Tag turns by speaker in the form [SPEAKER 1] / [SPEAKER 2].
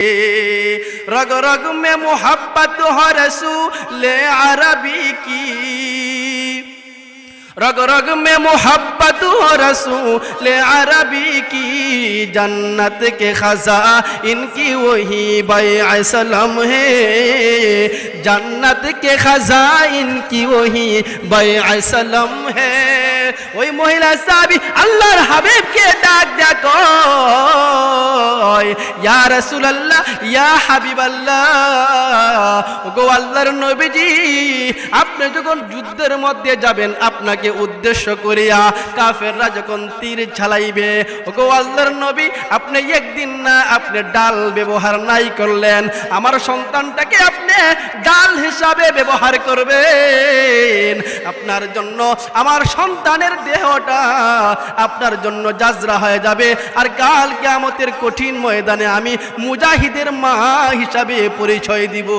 [SPEAKER 1] रग रग में मोहब्बत हो रसूल अरबी की, रग रग में मोहब्बत हो रसूल अरबी की, जन्नत के खजा इनकी वही बैअ सलाम है, जन्नत के खजा इनकी वही बैअ सलाम है। ওই মহিলা সাহাবী আল্লাহর হাবিবকে ডাক দেখো, ইয়া রাসূলুল্লাহ ইয়া হাবিবাল্লাহ, ওগো আল্লাহর নবীজি আপনি যখন যুদ্ধের মধ্যে যাবেন আপনাকে উদ্দেশ্য করিয়া কাফেররা যখন তীর চালাইবে, ওগো আল্লাহর নবী আপনি একদিন না আপনি ডাল ব্যবহার নাই করলেন, আমার সন্তানটাকে আপনি ডাল হিসাবে ব্যবহার করবেন, আপনার জন্য আমার সন্তানের দেহটা আপনার জন্য জাজরা হয়ে যাবে, আর কাল কিয়ামতের কঠিন ময়দানে আমি মুজাহিদের মা হিসাবে পরিচয় দিব।